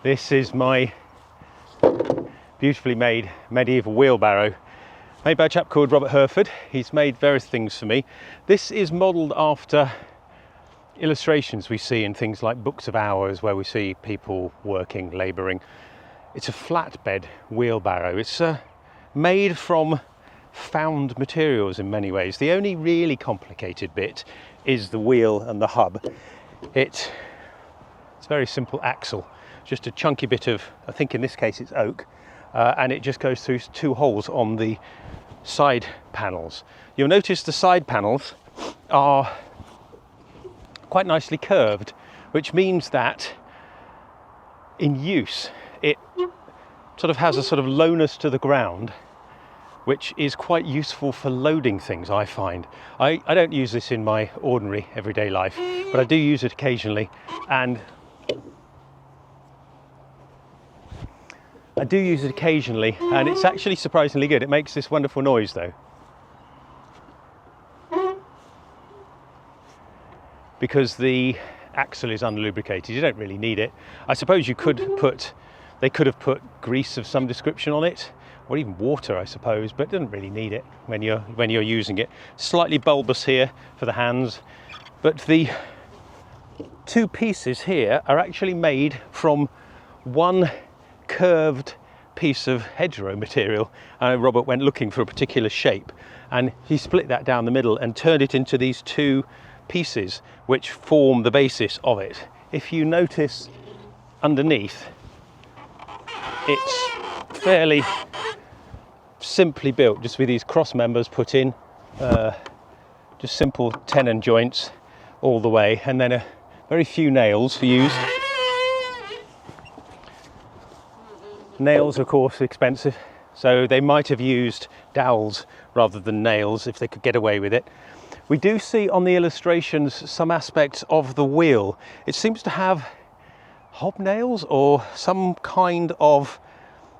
This is my beautifully made medieval wheelbarrow, made by a chap called Robert Herford. He's made various things for me. This is modelled after illustrations we see in things like books of hours, where we see people working, labouring. It's a flatbed wheelbarrow. It's made from found materials in many ways. The only really complicated bit is the wheel and the hub. It's a very simple axle, just a chunky bit of, I think in this case it's oak, and it just goes through two holes on the side panels. You'll notice the side panels are quite nicely curved, which means that in use it sort of has a sort of lowness to the ground, which is quite useful for loading things, I find. I don't use this in my ordinary everyday life, but I do use it occasionally, and it's actually surprisingly good. It makes this wonderful noise though, because the axle is unlubricated. You don't really need it. I suppose they could have put grease of some description on it, or even water, I suppose, but it doesn't really need it when you're using it. Slightly bulbous here for the hands, but the two pieces here are actually made from one curved piece of hedgerow material. Robert went looking for a particular shape, and he split that down the middle and turned it into these two pieces, which form the basis of it. If you notice underneath, it's fairly simply built, just with these cross members put in, just simple tenon joints all the way, and then a very few nails used. Nails, of course, are expensive, so they might have used dowels rather than nails if they could get away with it. We do see on the illustrations some aspects of the wheel. It seems to have hobnails or some kind of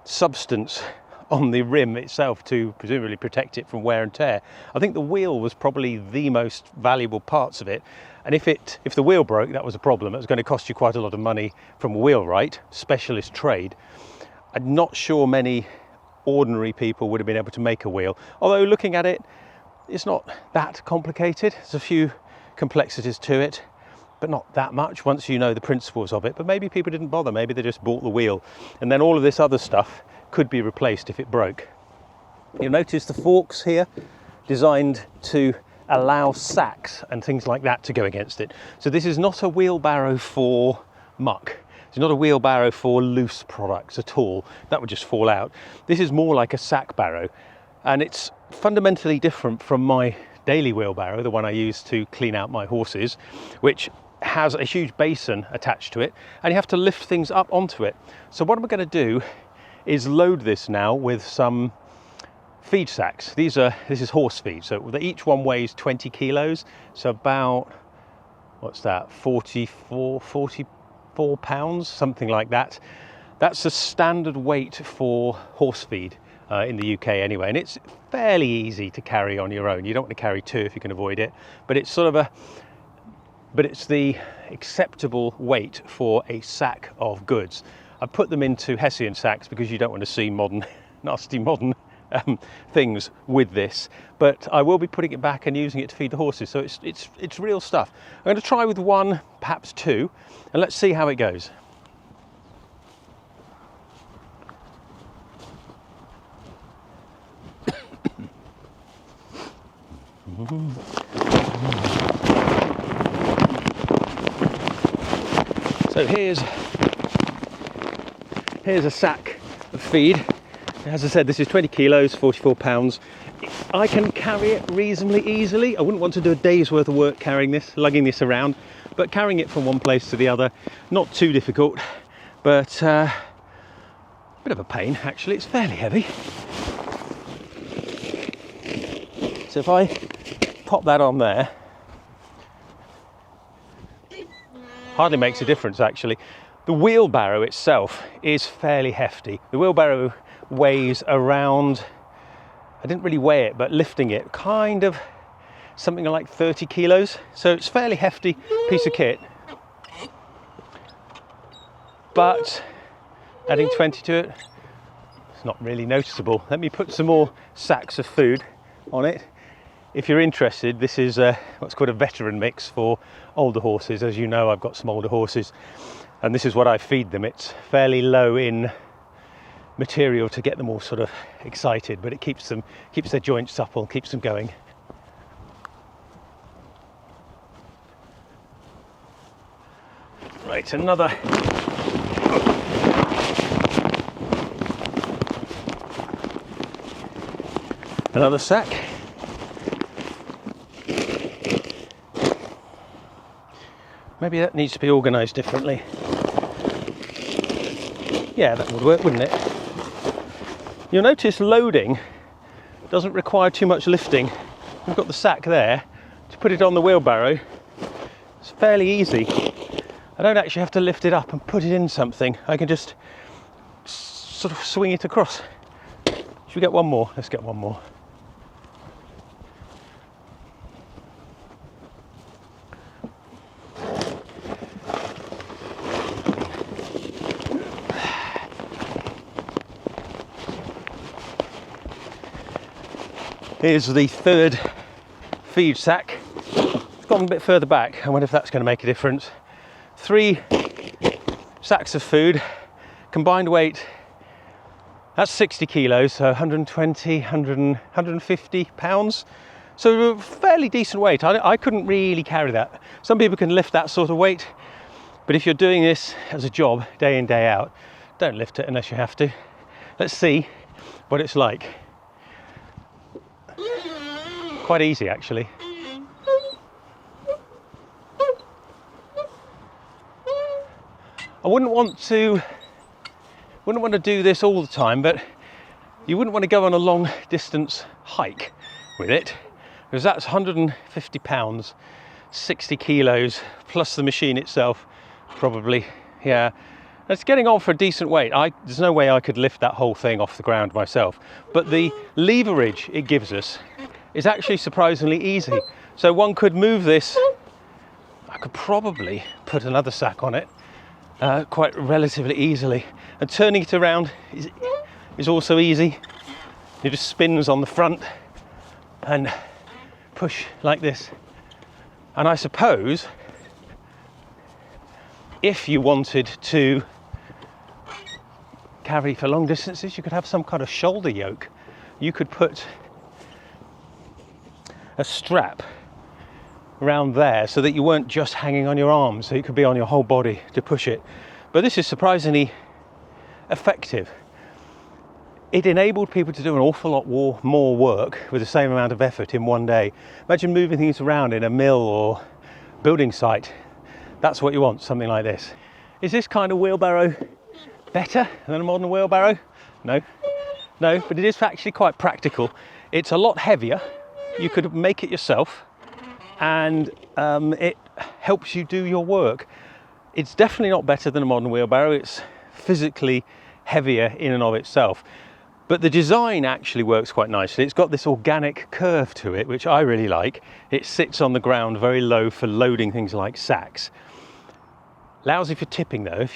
substance on the rim itself to presumably protect it from wear and tear. I think the wheel was probably the most valuable parts of it, and if the wheel broke, that was a problem. It was going to cost you quite a lot of money from a wheelwright, specialist trade. I'm not sure many ordinary people would have been able to make a wheel, although looking at it, it's not that complicated. There's a few complexities to it, but not that much once you know the principles of it. But maybe people didn't bother, maybe they just bought the wheel, and then all of this other stuff could be replaced if it broke. You'll notice the forks here, designed to allow sacks and things like that to go against it. So this is not a wheelbarrow for muck. It's not a wheelbarrow for loose products at all. That would just fall out. This is more like a sack barrow, and it's fundamentally different from my daily wheelbarrow, the one I use to clean out my horses, which has a huge basin attached to it, and you have to lift things up onto it. So what I'm going to do is load this now with some feed sacks. This is horse feed, so each one weighs 20 kilos, so about, what's that, 44 pounds, something like that. That's a standard weight for horse feed in the UK anyway, and it's fairly easy to carry on your own. You don't want to carry two if you can avoid it, but it's it's the acceptable weight for a sack of goods. I've put them into Hessian sacks because you don't want to see nasty modern things with this, but I will be putting it back and using it to feed the horses, so it's real stuff. I'm going to try with one, perhaps two, and let's see how it goes. So here's a sack of feed. As I said, this is 20 kilos, 44 pounds. I can carry it reasonably easily. I wouldn't want to do a day's worth of work carrying this, lugging this around, but carrying it from one place to the other, not too difficult, but a bit of a pain actually. It's fairly heavy. So if I pop that on there, hardly makes a difference actually. The wheelbarrow itself is fairly hefty. The wheelbarrow weighs around, I didn't really weigh it, but lifting it, kind of something like 30 kilos. So it's a fairly hefty piece of kit. But Adding 20 to it, it's not really noticeable. Let me put some more sacks of food on it. If you're interested, this is what's called a veteran mix for older horses. As you know, I've got some older horses, and this is what I feed them. It's fairly low in material to get them all sort of excited, but it keeps their joints supple, keeps them going. Right, another sack. Maybe that needs to be organised differently. Yeah, that would work, wouldn't it? You'll notice loading doesn't require too much lifting. We've got the sack there. To put it on the wheelbarrow, it's fairly easy. I don't actually have to lift it up and put it in something. I can just sort of swing it across. Should we get one more? Let's get one more. Here's the third feed sack. It's gone a bit further back. I wonder if that's going to make a difference. 3 sacks of food, combined weight, that's 60 kilos, so 120, 150 pounds. So a fairly decent weight. I couldn't really carry that. Some people can lift that sort of weight, but if you're doing this as a job, day in, day out, don't lift it unless you have to. Let's see what it's like. Quite easy, actually. I wouldn't want to do this all the time, but you wouldn't want to go on a long distance hike with it, because that's 150 pounds, 60 kilos, plus the machine itself, probably. Yeah, it's getting on for a decent weight. There's no way I could lift that whole thing off the ground myself, but the leverage it gives us is actually surprisingly easy. So one could move this. I could probably put another sack on it quite relatively easily, and turning it around is also easy. It just spins on the front and push like this. And I suppose if you wanted to carry for long distances, you could have some kind of shoulder yoke. You could put a strap around there so that you weren't just hanging on your arms, so it could be on your whole body to push it. But this is surprisingly effective. It enabled people to do an awful lot more work with the same amount of effort in one day. Imagine moving things around in a mill or building site. That's what you want, something like this. Is this kind of wheelbarrow better than a modern wheelbarrow? No, but it is actually quite practical. It's a lot heavier. You could make it yourself, and it helps you do your work. It's definitely not better than a modern wheelbarrow. It's physically heavier in and of itself, but the design actually works quite nicely. It's got this organic curve to it, which I really like. It sits on the ground very low for loading things like sacks. Lousy for tipping though. If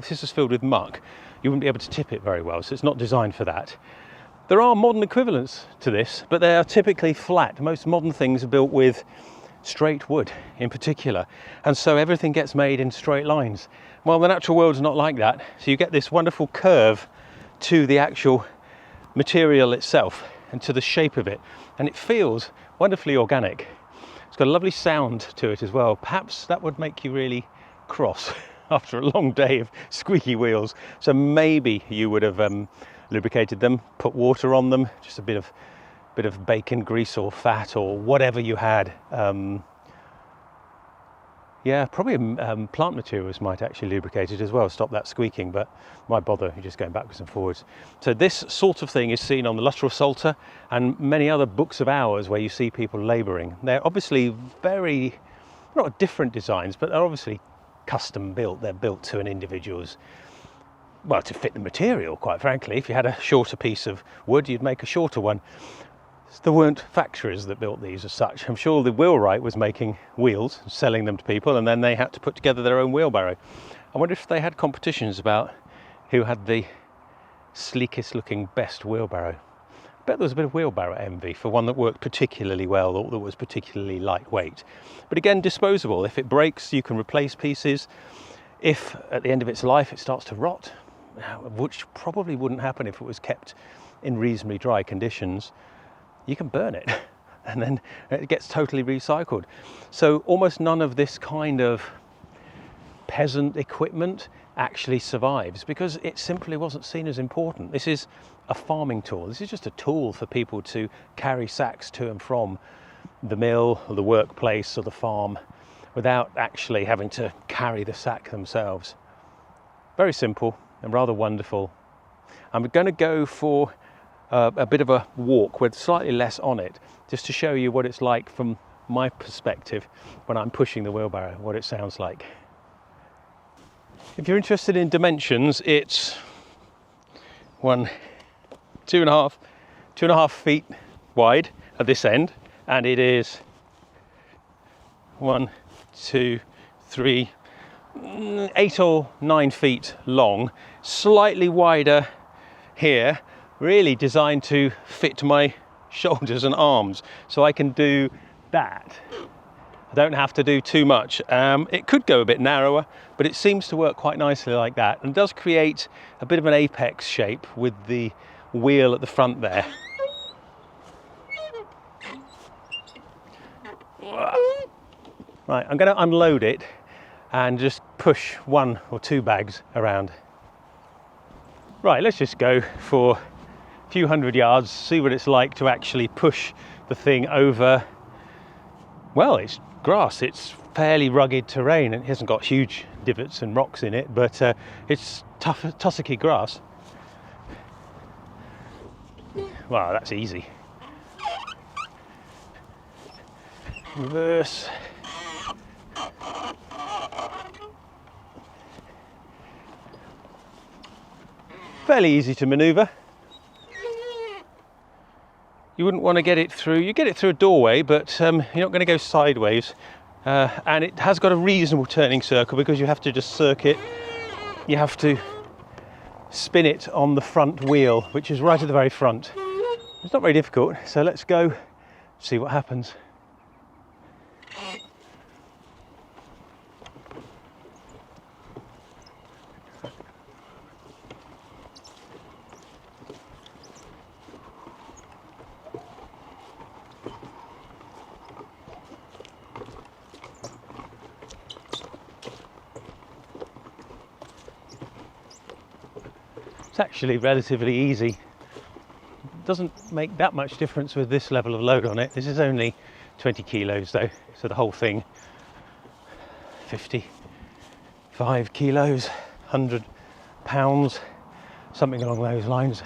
this was filled with muck, you wouldn't be able to tip it very well, so it's not designed for that. There are modern equivalents to this, but they are typically flat. Most modern things are built with straight wood in particular, and so everything gets made in straight lines. Well, the natural world's not like that, so you get this wonderful curve to the actual material itself and to the shape of it, and it feels wonderfully organic. It's got a lovely sound to it as well. Perhaps that would make you really cross after a long day of squeaky wheels, so maybe you would have lubricated them, put water on them, just a bit of bacon grease or fat or whatever you had. Yeah, probably plant materials might actually lubricate it as well, stop that squeaking, but why bother? You're just going backwards and forwards. So this sort of thing is seen on the Luttrell Psalter and many other books of hours where you see people labouring. They're obviously very, not different designs, but they're obviously custom built. They're built to an individual's, well, to fit the material, quite frankly. If you had a shorter piece of wood, you'd make a shorter one. There weren't factories that built these as such. I'm sure the wheelwright was making wheels, selling them to people, and then they had to put together their own wheelbarrow. I wonder if they had competitions about who had the sleekest looking best wheelbarrow. I bet there was a bit of wheelbarrow envy for one that worked particularly well or that was particularly lightweight. But again, disposable. If it breaks, you can replace pieces. If at the end of its life it starts to rot, which probably wouldn't happen if it was kept in reasonably dry conditions, you can burn it and then it gets totally recycled. So almost none of this kind of peasant equipment actually survives because it simply wasn't seen as important. This is a farming tool. This is just a tool for people to carry sacks to and from the mill or the workplace or the farm without actually having to carry the sack themselves. Very simple and rather wonderful. I'm going to go for a bit of a walk with slightly less on it, just to show you what it's like from my perspective when I'm pushing the wheelbarrow, what it sounds like. If you're interested in dimensions, it's 2.5 feet wide at this end, and it is 1, 2, 3, 8 or 9 feet long, slightly wider here, really designed to fit my shoulders and arms, so I can do that. I don't have to do too much. It could go a bit narrower, but it seems to work quite nicely like that, and does create a bit of an apex shape with the wheel at the front there. Right, I'm going to unload it and just push 1 or 2 bags around. Right, let's just go for a few hundred yards, see what it's like to actually push the thing over. Well, it's grass, it's fairly rugged terrain, and it hasn't got huge divots and rocks in it, but it's tough, tussocky grass. Wow, that's easy. Reverse. Fairly easy to manoeuvre. You wouldn't want to get it through, you get it through a doorway, but you're not going to go sideways. And it has got a reasonable turning circle because you have to just circuit, you have to spin it on the front wheel, which is right at the very front. It's not very difficult, so let's go see what happens. It's actually relatively easy. It doesn't make that much difference with this level of load on it. This is only 20 kilos though, so the whole thing 55 kilos, 100 pounds, something along those lines.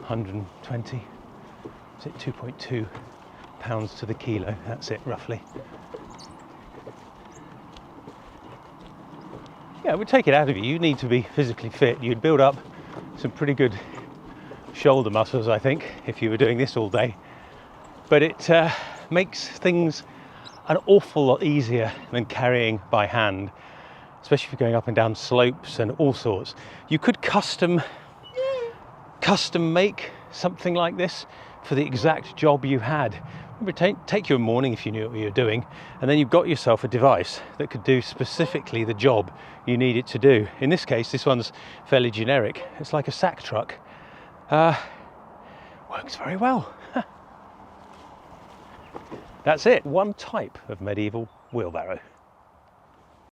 120, is it 2.2 pounds to the kilo? That's it roughly. Yeah, it would take it out of you. You need to be physically fit. You'd build up some pretty good shoulder muscles, I think, if you were doing this all day. But it makes things an awful lot easier than carrying by hand, especially if you're going up and down slopes and all sorts. You could custom make something like this for the exact job you had. It would take you a morning if you knew what you were doing, and then you've got yourself a device that could do specifically the job you need it to do. In this case, this one's fairly generic. It's like a sack truck. Works very well. That's it. One type of medieval wheelbarrow.